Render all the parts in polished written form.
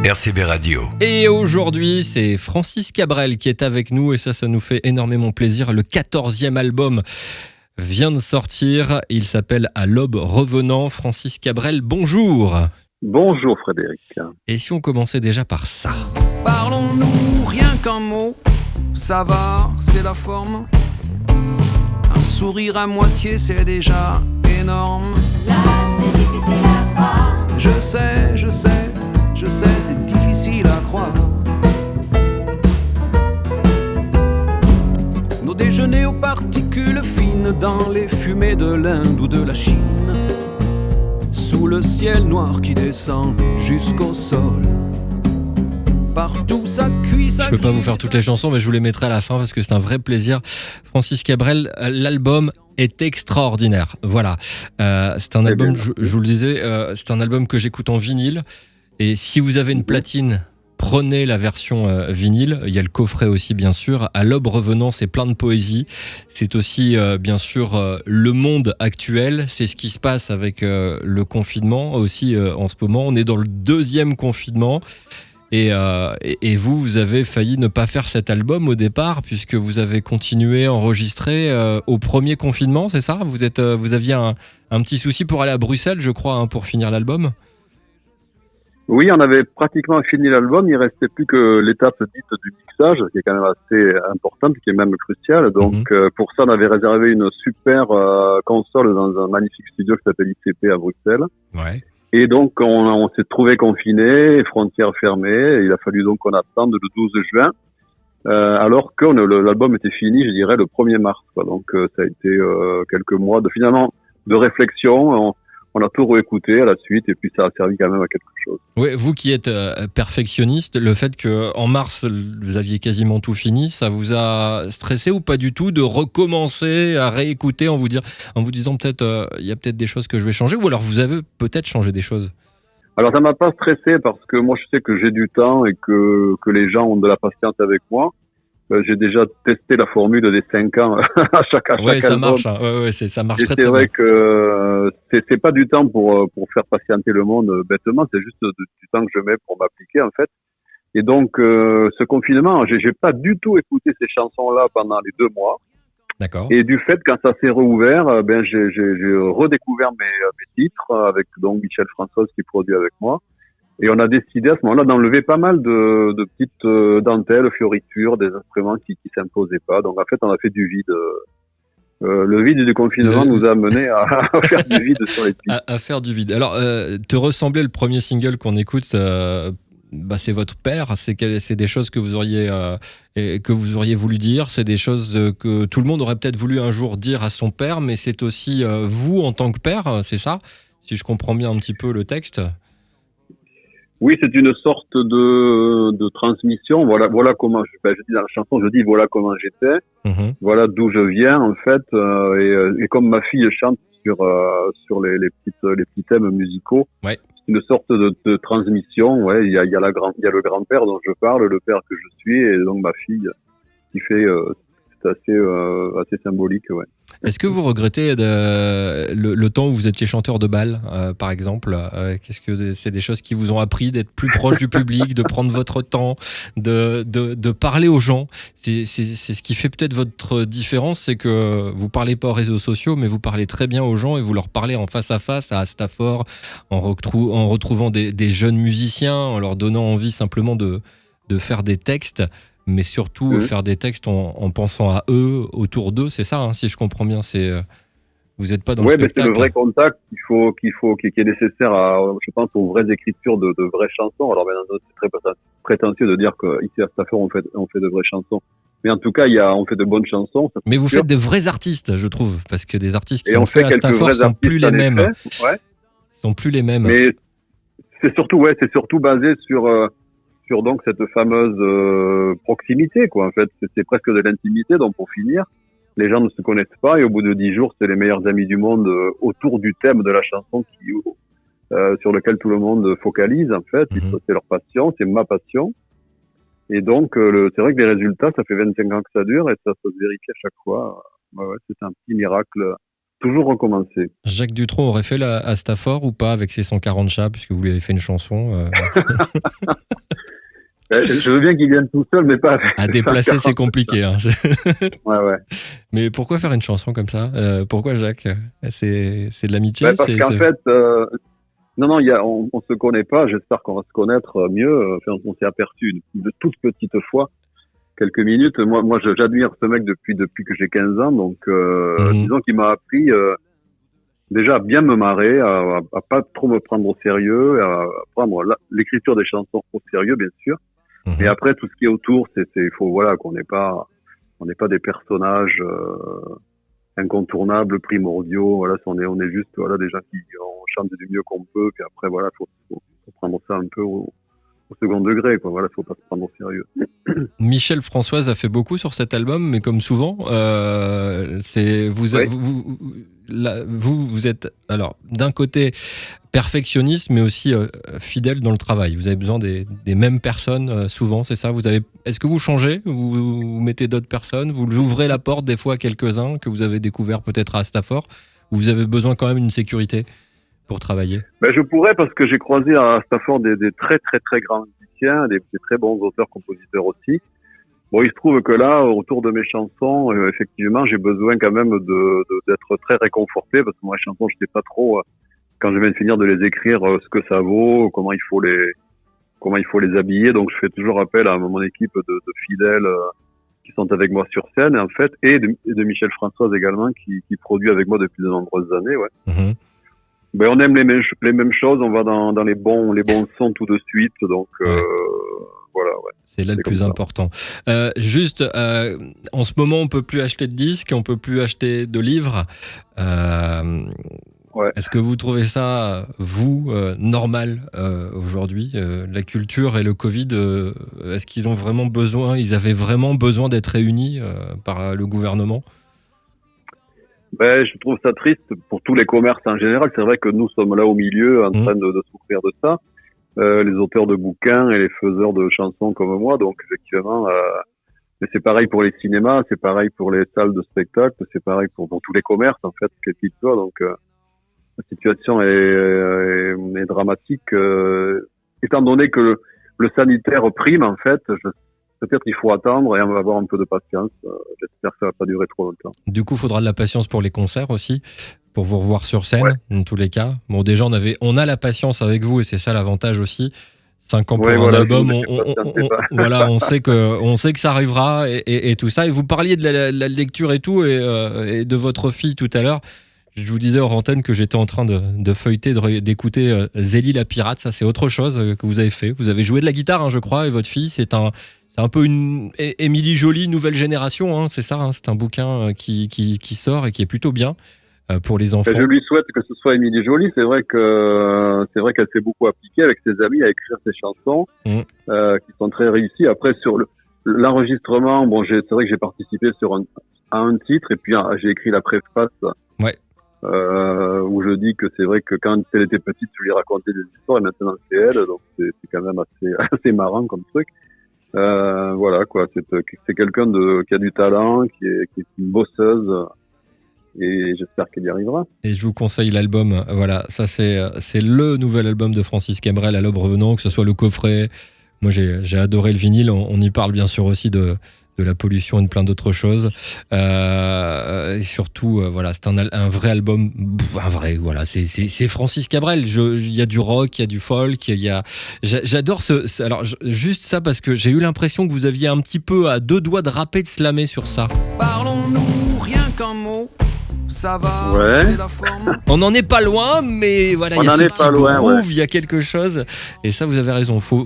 RCB Radio. Et aujourd'hui, c'est Francis Cabrel qui est avec nous et ça nous fait énormément plaisir. Le 14e album vient de sortir. Il s'appelle À l'aube revenant. Francis Cabrel, bonjour. Bonjour Frédéric. Et si on commençait déjà par ça? Parlons-nous rien qu'un mot, ça va, c'est la forme. Un sourire à moitié, c'est déjà énorme. Là, c'est difficile à croire. Je sais, c'est difficile à croire. Nos déjeuners aux particules fines dans les fumées de l'Inde ou de la Chine, sous le ciel noir qui descend jusqu'au sol. Partout ça cuit, ça. Je peux pas vous faire toutes les chansons, mais je vous les mettrai à la fin parce que c'est un vrai plaisir. Francis Cabrel, l'album est extraordinaire. Voilà, c'est un album, je vous le disais, c'est un album que j'écoute en vinyle. Et si vous avez une platine, prenez la version vinyle. Il y a le coffret aussi, bien sûr. À l'aube revenant, c'est plein de poésie. C'est aussi, bien sûr, le monde actuel. C'est ce qui se passe avec le confinement aussi en ce moment. On est dans le 2e confinement. Et vous avez failli ne pas faire cet album au départ, puisque vous avez continué à enregistrer au premier confinement, c'est ça? Vous aviez un petit souci pour aller à Bruxelles, je crois, pour finir l'album? Oui, on avait pratiquement fini l'album, il restait plus que l'étape dite du mixage, qui est quand même assez importante, qui est même cruciale. Donc pour ça, on avait réservé une super console dans un magnifique studio qui s'appelle ICP à Bruxelles. Ouais. Et donc on s'est trouvé confinés, frontières fermées, il a fallu donc qu'on attende le 12 juin, alors que l'album était fini, je dirais, le 1er mars. Quoi. Donc ça a été quelques mois de réflexion. On a tout réécouté à la suite et puis ça a servi quand même à quelque chose. Oui, vous qui êtes perfectionniste, le fait qu'en mars, vous aviez quasiment tout fini, ça vous a stressé ou pas du tout de recommencer à réécouter en vous disant peut-être il y a peut-être des choses que je vais changer, ou alors vous avez peut-être changé des choses? Alors ça m'a pas stressé parce que moi je sais que j'ai du temps et que les gens ont de la patience avec moi. J'ai déjà testé la formule des 5 ans à chaque ouais, ça album. marche. Hein. Ouais, ça marche et très c'est très vrai bien. que c'est pas du temps pour faire patienter le monde bêtement, c'est juste du temps que je mets pour m'appliquer en fait. Et donc ce confinement, j'ai pas du tout écouté ces chansons-là pendant les 2 mois. D'accord. Et du fait, quand ça s'est rouvert, j'ai redécouvert mes titres avec donc Michel François qui produit avec moi. Et on a décidé à ce moment-là d'enlever pas mal de petites dentelles, fioritures, des instruments qui s'imposaient pas. Donc en fait, on a fait du vide. Le vide du confinement nous a amené à faire du vide sur les titres. À faire du vide. Alors, Te ressembler, le premier single qu'on écoute, c'est votre père. C'est des choses que vous auriez voulu dire. C'est des choses que tout le monde aurait peut-être voulu un jour dire à son père, mais c'est aussi vous en tant que père, c'est ça? Si je comprends bien un petit peu le texte. Oui, c'est une sorte de transmission. Voilà comment je dis dans la chanson, voilà comment j'étais, voilà d'où je viens en fait, et comme ma fille chante sur les petits thèmes musicaux, ouais. C'est une sorte de transmission. Ouais, il y a le grand-père dont je parle, le père que je suis, et donc ma fille qui fait c'est assez symbolique, ouais. Est-ce que vous regrettez le temps où vous étiez chanteur de bal, par exemple? Qu'est-ce que c'est des choses qui vous ont appris d'être plus proche du public, de prendre votre temps, de parler aux gens? C'est ce qui fait peut-être votre différence, c'est que vous parlez pas aux réseaux sociaux, mais vous parlez très bien aux gens et vous leur parlez en face à face à Stafford, en retrouvant des jeunes musiciens, en leur donnant envie simplement de faire des textes. Mais surtout faire des textes en pensant à eux, autour d'eux, c'est ça, hein, si je comprends bien. Vous n'êtes pas dans le spectacle. C'est le vrai contact qui est nécessaire je pense, aux vraies écritures de vraies chansons. Alors maintenant, c'est très prétentieux de dire qu'ici à Stafford on fait de vraies chansons. Mais en tout cas, on fait de bonnes chansons. Mais vous faites de vrais artistes, je trouve, parce que des artistes qui ont fait à Stafford sont plus les mêmes. Sont plus les mêmes. Mais c'est surtout basé sur donc cette fameuse proximité, quoi. En fait, c'est presque de l'intimité. Donc pour finir, les gens ne se connaissent pas et au bout de 10 jours, c'est les meilleurs amis du monde autour du thème de la chanson sur lequel tout le monde focalise. En fait, c'est leur passion, c'est ma passion. Et donc c'est vrai que les résultats, ça fait 25 ans que ça dure et ça se vérifie à chaque fois. Ouais, c'est un petit miracle toujours recommencer. Jacques Dutronc aurait fait à Stafford ou pas avec ses 140 chats, puisque vous lui avez fait une chanson Je veux bien qu'il vienne tout seul, mais pas avec... À déplacer, c'est compliqué. Hein. Ouais. Mais pourquoi faire une chanson comme ça ? Pourquoi Jacques ? C'est de l'amitié ? Parce qu'en fait, non, on se connaît pas. J'espère qu'on va se connaître mieux. Enfin, on s'est aperçu de toute petite fois, quelques minutes. Moi, j'admire ce mec depuis que j'ai 15 ans. Donc, disons qu'il m'a appris déjà à bien me marrer, à pas trop me prendre au sérieux, à prendre l'écriture des chansons au sérieux, bien sûr. Et après, tout ce qui est autour, il faut qu'on n'est pas des personnages incontournables, primordiaux. Voilà, on est juste des gens qui on chante du mieux qu'on peut. Puis après, faut prendre ça un peu au second degré, quoi. Voilà, faut pas se prendre au sérieux. Michel Françoise a fait beaucoup sur cet album, mais comme souvent, vous êtes alors d'un côté perfectionniste, mais aussi fidèle dans le travail. Vous avez besoin des mêmes personnes souvent, c'est ça ? Est-ce que vous changez ? Vous mettez d'autres personnes ? Vous ouvrez la porte des fois à quelques-uns que vous avez découvert peut-être à Stafford ? Ou vous avez besoin quand même d'une sécurité pour travailler ? Je pourrais, parce que j'ai croisé à Stafford des très très très grands musiciens, des très bons auteurs-compositeurs aussi. Bon, il se trouve que là, autour de mes chansons, effectivement, j'ai besoin quand même d'être très réconforté, parce que moi, les chansons, je sais pas trop, quand je viens de finir de les écrire, ce que ça vaut, comment il faut les habiller. Donc, je fais toujours appel à mon équipe de fidèles qui sont avec moi sur scène, en fait, et de Michel Françoise également, qui produit avec moi depuis de nombreuses années, ouais. Mmh. On aime les mêmes choses, on va dans les bons sons tout de suite, donc voilà, ouais. C'est là le plus important. Juste, en ce moment, on peut plus acheter de disques, on peut plus acheter de livres. Ouais. Est-ce que vous trouvez ça, normal aujourd'hui ? La culture et le Covid, est-ce qu'ils avaient vraiment besoin d'être réunis par le gouvernement ? Je trouve ça triste pour tous les commerces en général. C'est vrai que nous sommes là au milieu en train de souffrir de ça. Les auteurs de bouquins et les faiseurs de chansons comme moi. Donc effectivement, mais c'est pareil pour les cinémas, c'est pareil pour les salles de spectacle, c'est pareil pour tous les commerces en fait, quel qu'il soit. Donc la situation est dramatique. Étant donné que le sanitaire prime en fait, peut-être il faut attendre et on va avoir un peu de patience. J'espère que ça va pas durer trop longtemps. Du coup, il faudra de la patience pour les concerts aussi, pour vous revoir sur scène, dans tous les cas. Bon, déjà, on a la patience avec vous et c'est ça l'avantage aussi. 5 ans pour un album, on sait que ça arrivera et tout ça. Et vous parliez de la lecture et tout et de votre fille tout à l'heure. Je vous disais hors antenne que j'étais en train de feuilleter, d'écouter Zélie la pirate. Ça, c'est autre chose que vous avez fait. Vous avez joué de la guitare, je crois, et votre fille, c'est un peu une Émilie Joly nouvelle génération, hein, c'est ça, hein, c'est un bouquin qui sort et qui est plutôt bien pour les enfants. Je lui souhaite que ce soit Émilie Joly. C'est vrai qu'elle s'est beaucoup appliquée avec ses amis à écrire ses chansons qui sont très réussies. Après sur l'enregistrement, c'est vrai que j'ai participé à un titre et puis j'ai écrit la préface. Ouais. Où je dis que c'est vrai que quand elle était petite, je lui racontais des histoires et maintenant c'est elle, donc c'est quand même assez marrant comme truc. Voilà quoi, c'est quelqu'un qui a du talent, qui est une bosseuse et j'espère qu'elle y arrivera. Et je vous conseille l'album, voilà, ça c'est le nouvel album de Francis Cabrel, À l'aube revenant, que ce soit le coffret. Moi j'ai adoré le vinyle, on y parle bien sûr aussi de la pollution et de plein d'autres choses. Et surtout, voilà, c'est un vrai album, voilà, c'est Francis Cabrel. Il y a du rock, il y a du folk, j'adore alors juste ça parce que j'ai eu l'impression que vous aviez un petit peu à 2 doigts de rapper, de slammer sur ça. Parlons-nous rien qu'un mot. Ça va, c'est la forme. On n'en est pas loin, mais voilà, il y a ce petit groove, il y a quelque chose. Et ça, vous avez raison, faut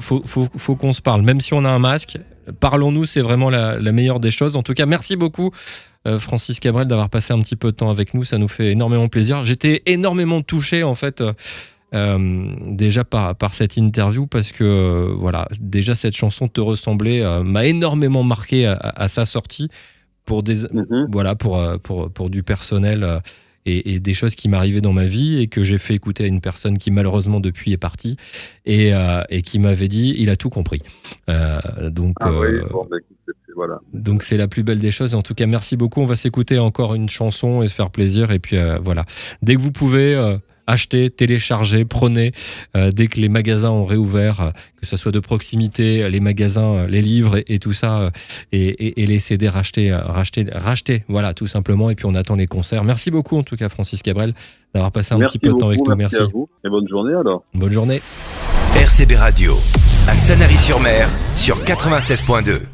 qu'on se parle. Même si on a un masque, parlons-nous, c'est vraiment la meilleure des choses. En tout cas, merci beaucoup, Francis Cabrel, d'avoir passé un petit peu de temps avec nous. Ça nous fait énormément plaisir. J'étais énormément touché, en fait, déjà par cette interview, parce que, voilà, déjà, cette chanson Te ressembler m'a énormément marqué à sa sortie. Pour pour du personnel et des choses qui m'arrivaient dans ma vie et que j'ai fait écouter à une personne qui malheureusement depuis est partie et qui m'avait dit il a tout compris. Oui, bon, voilà. Donc c'est la plus belle des choses. En tout cas, merci beaucoup. On va s'écouter encore une chanson et se faire plaisir. Et puis voilà. Dès que vous pouvez, achetez, téléchargez, prenez. Dès que les magasins ont réouvert, que ce soit de proximité, les magasins, les livres et tout ça, et les CD, racheter. Voilà, tout simplement. Et puis on attend les concerts. Merci beaucoup en tout cas, Francis Cabrel, d'avoir passé un petit peu de temps avec nous. Merci à vous et bonne journée alors. Bonne journée. RCB Radio, à Sanary-sur-Mer, sur 96.2.